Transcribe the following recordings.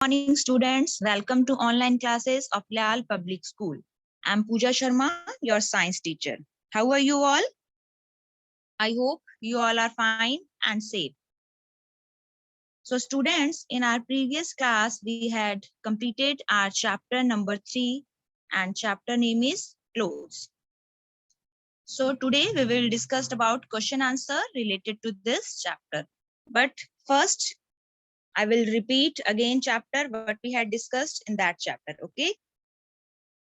Morning students, welcome to online classes of Leal Public School. I'm Pooja Sharma, your science teacher. How are you all? I hope you all are fine and safe. So students, in our previous class, we had completed our chapter number 3 and chapter name is clothes. So today we will discuss about question answer related to this chapter. But first, I will repeat again chapter what we had discussed in that chapter, okay?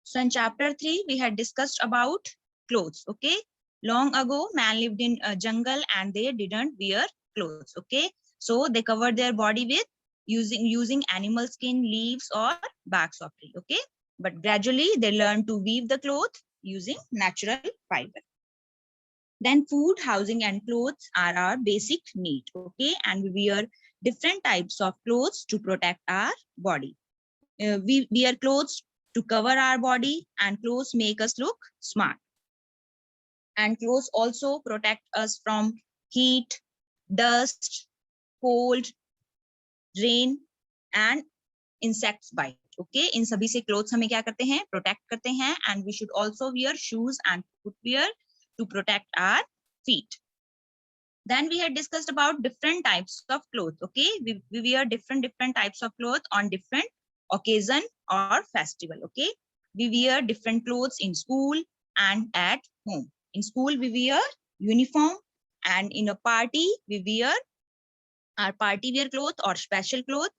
So in chapter 3, we had discussed about clothes, okay? Long ago, man lived in a jungle and they didn't wear clothes, okay? So they covered their body with using animal skin, leaves or barks of tree, okay? But gradually they learned to weave the cloth using natural fiber. Then food, housing and clothes are our basic need, okay? And we wear different types of clothes to protect our body. We wear clothes to cover our body, and clothes make us look smart. And clothes also protect us from heat, dust, cold, rain and insects bite. Okay, इन सभी से clothes हमें क्या करते हैं, protect करते हैं. And we should also wear shoes and footwear to protect our feet. Then we had discussed about different types of clothes. Okay, we wear different types of clothes on different occasion or festival. Okay, we wear different clothes in school and at home. In school we wear uniform, and in a party we wear our party wear clothes or special clothes.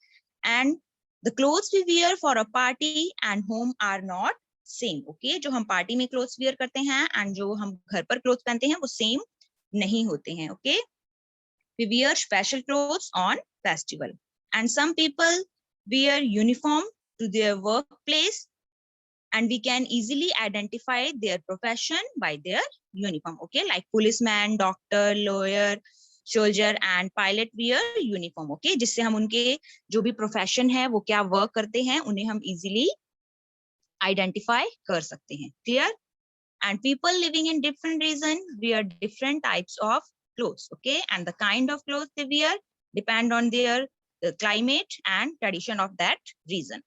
And the clothes we wear for a party and home are not same. Okay, जो हम party में clothes wear करते हैं and जो हम घर पर clothes पहनते हैं वो same नहीं होते हैं. Okay, we wear special clothes on festival, and some people wear uniform to their workplace, and we can easily identify their profession by their uniform. Okay, like policeman, doctor, lawyer, soldier and pilot wear uniform. Okay, जिससे हम उनके जो भी profession है वो क्या work करते हैं उन्हें हम easily identify कर सकते हैं. Clear? And people living in different region wear different types of clothes. Okay, and the kind of clothes they wear depend on their climate and tradition of that region.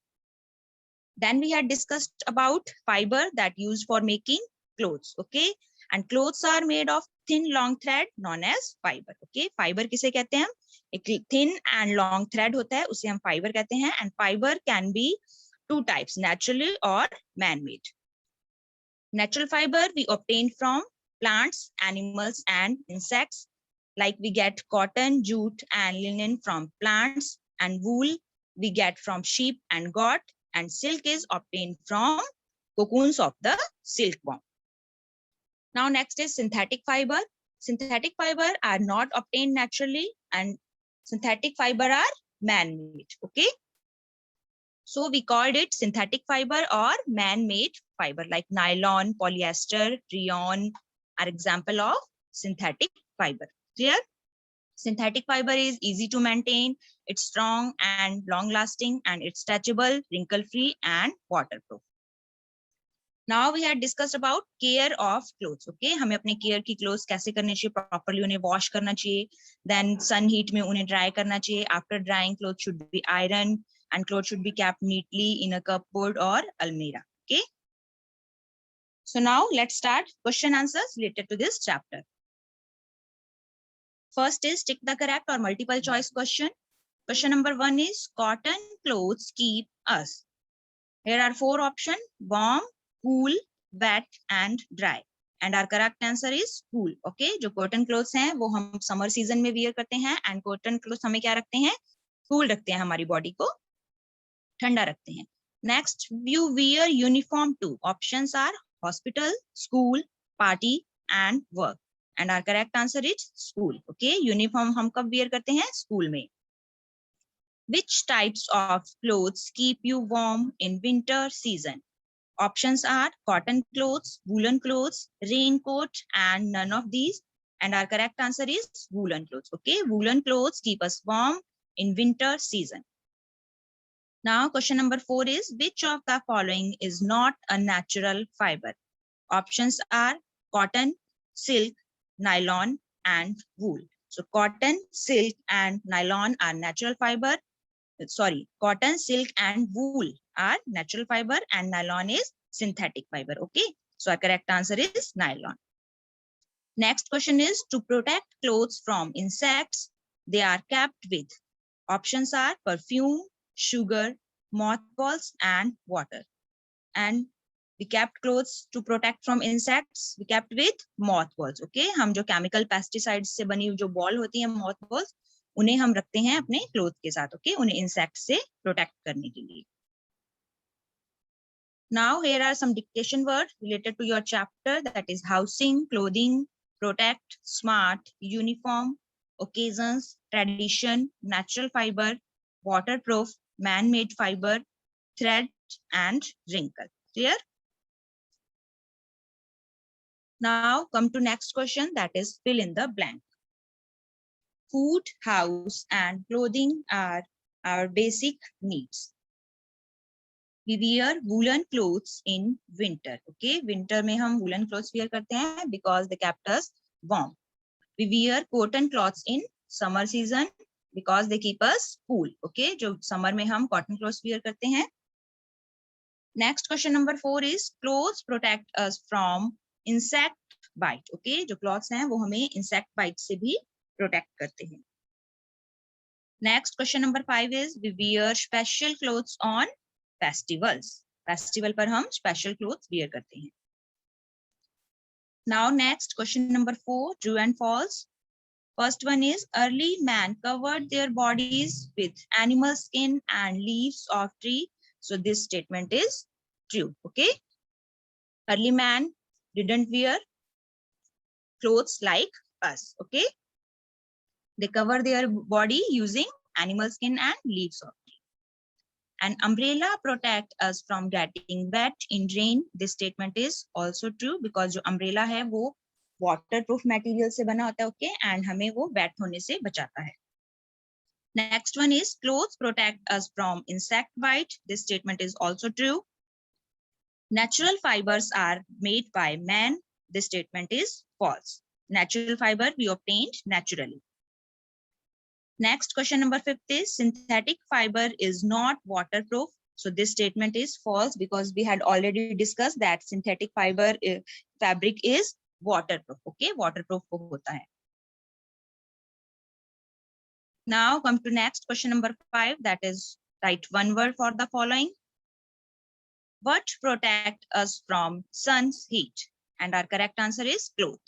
Then we had discussed about fiber that used for making clothes. Okay, and clothes are made of thin long thread known as fiber. Okay, fiber किसे कहते हैं हम, एक thin and long thread होता है उसे हम fiber कहते हैं. And fiber can be two types, naturally or man-made. Natural fiber we obtain from plants, animals and insects. Like we get cotton, jute and linen from plants, and wool we get from sheep and goat, and silk is obtained from cocoons of the silkworm. Now next is synthetic fiber. Synthetic fiber are not obtained naturally, and synthetic fiber are man-made. Okay, so we called it synthetic fiber or man-made fiber, like nylon, polyester, rayon are example of synthetic fiber. Clear? Synthetic fiber is easy to maintain, it's strong and long-lasting, and it's stretchable, wrinkle-free and waterproof. Now we had discussed about care of clothes. Okay, हमें अपने care की clothes कैसे करने चाहिए, properly उन्हें wash करना चाहिए, then sun heat में उन्हें dry करना चाहिए. After drying, clothes should be ironed and clothes should be kept neatly in a cupboard or almirah. Okay, so now let's start question answers related to this chapter. First is tick the correct or multiple choice question. Question number 1 is cotton clothes keep us. Here are 4 options: warm, cool, wet and dry. And our correct answer is cool. Okay, जो cotton clothes हैं वो हम summer season में wear करते हैं, and cotton clothes हमें क्या रखते हैं, cool रखते हैं, हमारी body को ठंडा रखते हैं. Next, you wear uniform too. Options are hospital, school, party and work. And our correct answer is school. Okay, uniform हम कब wear करते हैं, school में. Which types of clothes keep you warm in winter season? Options are cotton clothes, woolen clothes, raincoat, and none of these. And our correct answer is woolen clothes. Okay, woolen clothes keep us warm in winter season. Now, question number 4 is which of the following is not a natural fiber? Options are cotton, silk, nylon, and wool. So cotton, silk, and nylon are natural fiber. cotton, silk, and wool are natural fiber, and nylon is synthetic fiber. Okay, so our correct answer is nylon. Next question is, to protect clothes from insects, they are kept with. Options are perfume, sugar, mothballs, and water. And we kept clothes to protect from insects, we kept with mothballs. Okay, हम जो chemical pesticides से बनी जो ball होती हैं mothballs, उन्हें हम रखते हैं अपने clothes के साथ. Okay, उन्हें insects से protect करने के लिए. Now here are some dictation words related to your chapter, that is housing, clothing, protect, smart, uniform, occasions, tradition, natural fiber, waterproof, man-made fiber, thread, and wrinkle. Clear? Now come to next question, that is fill in the blank. Food, house, and clothing are our basic needs. We wear woolen clothes in winter. Okay, winter में हम woolen clothes wear करते हैं because they kept us warm. We wear cotton cloths in summer season because they keep us cool. Okay, जो summer में हम cotton clothes wear करते हैं. Next question number 4 is, clothes protect us from insect bite. Okay, जो clothes हैं वो हमें insect bite से भी protect करते हैं. Next question number 5 is, we wear special clothes on festivals. Festival पर हम special clothes wear करते हैं. Now next question number 4, true and false. First one is, early man covered their bodies with animal skin and leaves of tree. So this statement is true. Okay, early man didn't wear clothes like us. Okay, they cover their body using animal skin and leaves of tree. An umbrella protect us from getting wet in rain. This statement is also true because जो umbrella है वो waterproof material से बना होता है. Okay, and हमें वो wet होने से बचाता है. Next one is, clothes protect us from insect bite. This statement is also true. Natural fibers are made by man. This statement is false. Natural fiber we obtained naturally. Next question number 5 is, synthetic fiber is not waterproof. So this statement is false because we had already discussed that synthetic fiber fabric is waterproof. Okay, waterproof hota hai. Now come to next question number 5, that is, write one word for the following. What protect us from sun's heat? And our correct answer is cloth.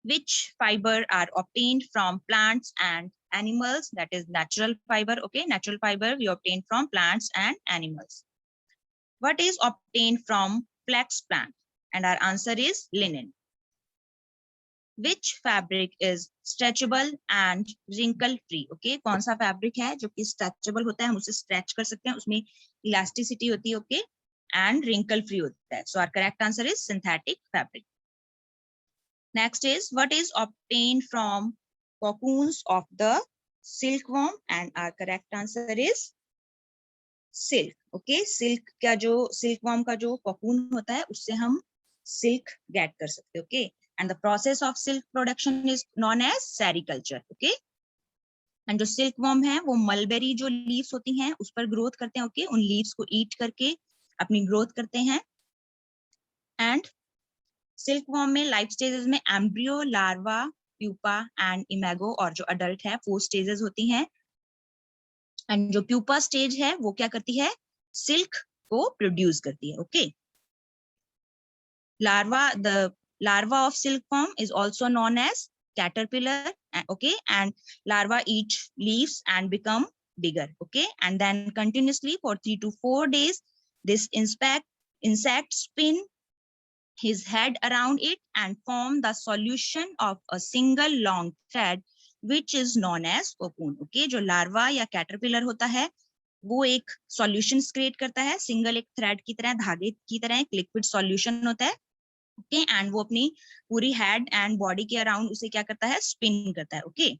Which fiber are obtained from plants and animals? That is natural fiber. Okay, natural fiber we obtain from plants and animals. What is obtained from flax plant? And our answer is linen. Which fabric is stretchable and wrinkle free? Okay, कौन सा fabric है जो कि stretchable होता है, हम उसे stretch कर सकते हैं, उसमें elasticity होती है. Okay, and wrinkle free होता है. So our correct answer is synthetic fabric. Next is, what is obtained from cocoons of the silkworm? And our correct answer is silk. Okay, silk का जो silkworm का जो cocoon होता है उससे हम silk get कर सकते हैं. Okay, and the process of silk production is known as sericulture. Okay, and जो silkworm है वो mulberry जो leaves होती हैं उस पर growth करते हैं. Okay, उन leaves को eat करके अपनी growth करते हैं. And silkworm में लाइफ स्टेजेस में एम्ब्रियो, लार्वा, प्यूपा एंड इमेगो, और जो अडल्ट है 4 स्टेजेस होती हैं. एंड जो प्यूपा स्टेज है वो क्या करती है, सिल्क को प्रोड्यूस करती है. Okay, larva, the larva of silkworm is also known as caterpillar. Okay, and larva eat leaves and become bigger. Okay, and then continuously for 3 to 4 days this insect spin his head around it and form the solution of a single long thread which is known as cocoon. Okay, जो larva या caterpillar होता है वो एक solutions create करता है, single एक thread की तरह, धागे की तरह एक liquid solution होता है. Okay, and वो अपनी पूरी head and body के around उसे क्या करता है, spin करता है. Okay,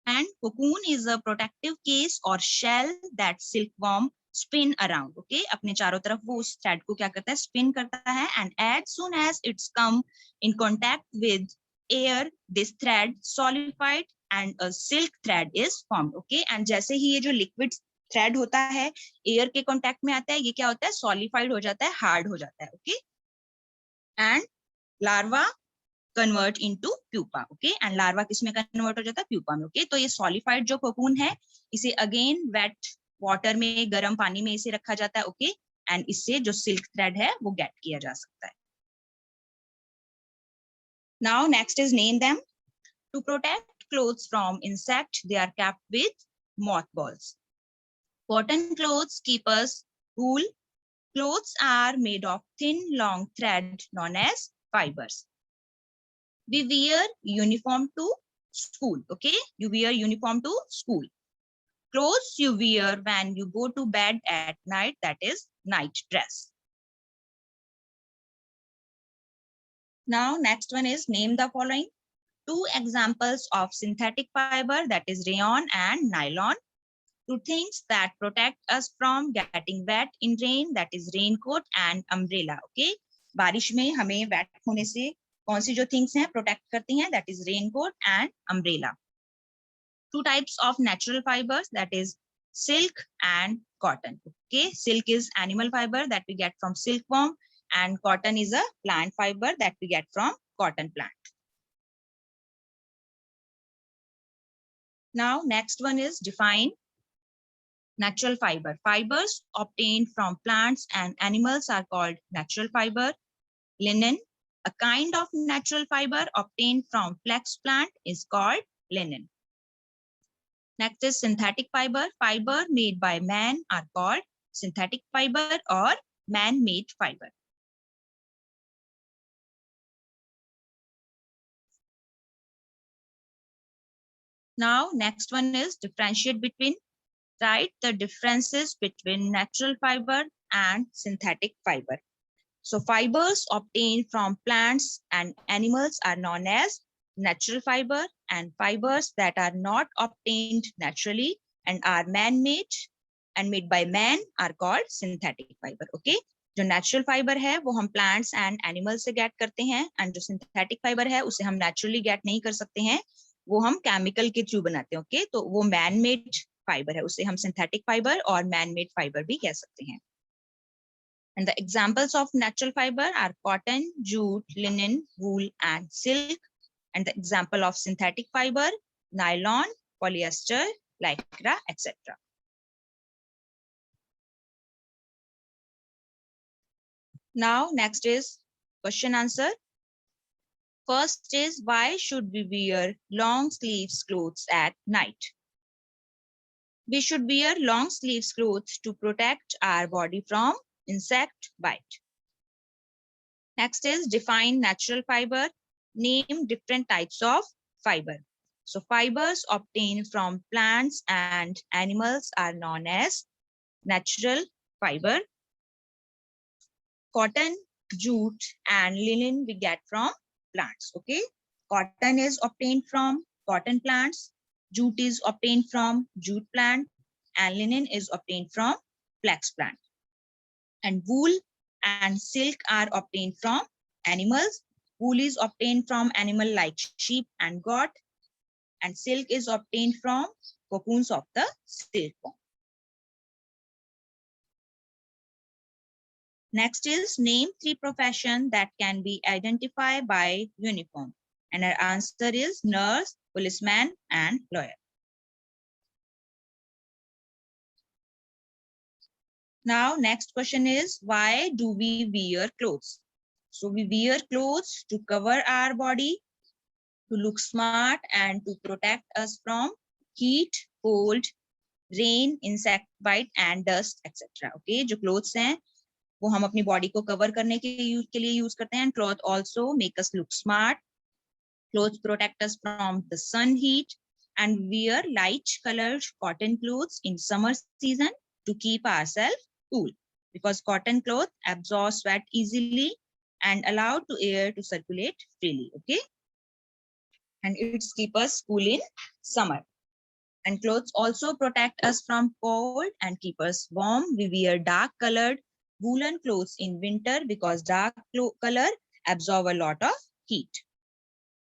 and cocoon is a protective case or shell that silkworm spin around. Okay, अपने चारों तरफ वो उस thread को क्या करता है, spin करता है, and as soon as it's come in contact with air, this thread solidified and a silk thread is formed. Okay, and जैसे ही ये जो liquid thread होता है air के contact में आता है, ये क्या होता है, solidified हो जाता है, hard हो जाता है. Okay, and larva convert into pupa. Okay, and larva किसमें convert हो जाता है, pupa में. Okay, तो ये solidified जो cocoon है इसे again wet water में, गर्म पानी में इसे रखा जाता है. Okay, and इससे जो silk thread है वो get किया जा सकता है. Now next is name them. To protect clothes from insect, they are kept with mothballs. Cotton clothes keep us cool. Clothes are made of thin, long thread known as fibers. We wear uniform to school. Okay, you wear uniform to school. Clothes you wear when you go to bed at night, that is night dress. Now next one is name the following. Two examples of synthetic fiber, that is rayon and nylon. Two things that protect us from getting wet in rain, that is raincoat and umbrella. Okay, बारिश में हमें wet होने से कौन सी जो things हैं protect करती हैं, that is raincoat and umbrella. Two types of natural fibers, that is silk and cotton. Okay, silk is animal fiber that we get from silkworm, and cotton is a plant fiber that we get from cotton plant. Now next one is define natural fiber. Fibers obtained from plants and animals are called natural fiber. Linen, a kind of natural fiber obtained from flax plant, is called linen. Next is synthetic fiber. Fiber made by man are called synthetic fiber or man-made fiber. Now next one is differentiate between. Write the differences between natural fiber and synthetic fiber. So fibers obtained from plants and animals are known as natural fiber, and fibers that are not obtained naturally and are man-made and made by man are called synthetic fiber. Okay, जो natural fiber है वो हम plants and animals से get करते हैं, and जो synthetic fiber है उसे हम naturally get नहीं कर सकते हैं, वो हम chemical के through बनाते हैं. Okay, तो वो man-made fiber है, उसे हम synthetic fiber और man-made fiber भी कह सकते हैं. And the examples of natural fiber are cotton, jute, linen, wool, and silk. And the example of synthetic fiber, nylon, polyester, lycra, etc. Now next is question answer. First is, why should we wear long sleeves clothes at night? We should wear long sleeves clothes to protect our body from insect bite. Next is define natural fiber. Name different types of fiber. So fibers obtained from plants and animals are known as natural fiber. Cotton, jute, and linen we get from plants. Okay, cotton is obtained from cotton plants, jute is obtained from jute plant, and linen is obtained from flax plant. And wool and silk are obtained from animals. Wool is obtained from animal like sheep and goat, and silk is obtained from cocoons of the silkworm. Next is name 3 professions that can be identified by uniform. And our answer is nurse, policeman, and lawyer. Now, next question is, why do we wear clothes? So we wear clothes to cover our body, to look smart, and to protect us from heat, cold, rain, insect bite, and dust, etc. Okay, जो clothes हैं वो हम अपनी body को cover करने के लिए use करते हैं. And clothes also make us look smart. Clothes protect us from the sun heat, and wear light colored cotton clothes in summer season to keep ourselves cool, because cotton cloth absorbs sweat easily and allow to air to circulate freely. Okay, and it's keep us cool in summer. And clothes also protect us from cold and keep us warm. We wear dark colored woolen clothes in winter because dark color absorb a lot of heat.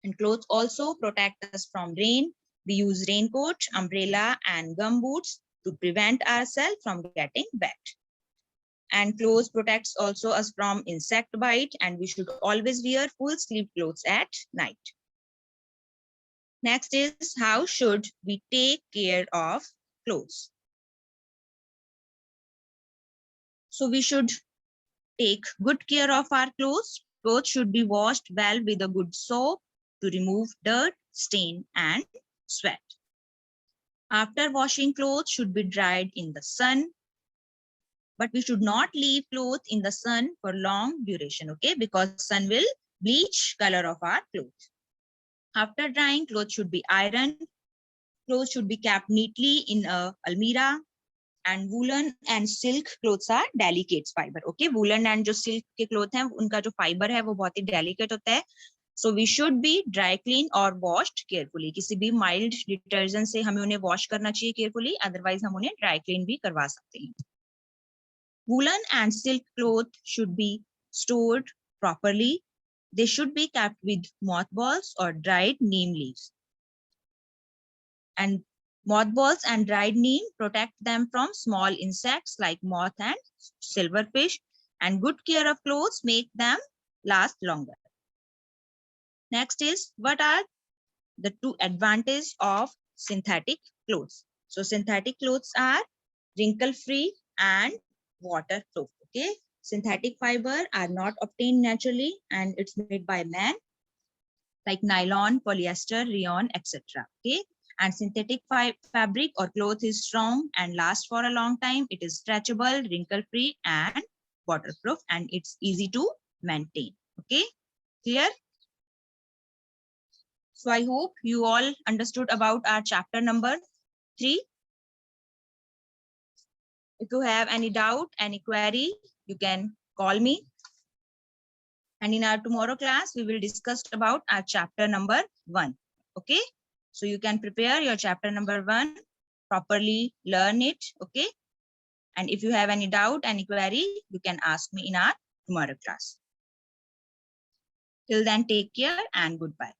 And clothes also protect us from rain, We use raincoat, umbrella, and gum boots to prevent ourselves from getting wet. And clothes protects also us from insect bite, and we should always wear full sleeve clothes at night. Next is, how should we take care of clothes? So we should take good care of our clothes. Clothes should be washed well with a good soap to remove dirt, stain, and sweat. After washing, clothes should be dried in the sun, but we should not leave clothes in the sun for long duration, okay? Because sun will bleach color of our clothes. After drying, clothes should be ironed. Clothes should be kept neatly in a almirah. And woolen and silk clothes are delicate fiber, okay? Woolen and जो silk के cloth हैं, उनका जो fiber है वो बहुत ही delicate होता है. So we should be dry clean or washed carefully. किसी भी mild detergent से हमें उन्हें wash करना चाहिए carefully, otherwise हम उन्हें dry clean भी करवा सकते हैं. Woolen and silk cloth should be stored properly. They should be kept with mothballs or dried neem leaves. And mothballs and dried neem protect them from small insects like moth and silverfish. And good care of clothes make them last longer. Next is, what are the two advantages of synthetic clothes? So synthetic clothes are wrinkle-free and waterproof. Okay, synthetic fiber are not obtained naturally, and it's made by man, like nylon, polyester, rayon, etc. Okay, and synthetic fabric or cloth is strong and lasts for a long time. It is stretchable, wrinkle-free, and waterproof, and it's easy to maintain. Okay, clear? So I hope you all understood about our chapter number 3. If you have any doubt, any query, you can call me. And in our tomorrow class, we will discuss about our chapter number 1. Okay. So you can prepare your chapter number 1, properly learn it. Okay. And if you have any doubt, any query, you can ask me in our tomorrow class. Till then, take care and goodbye.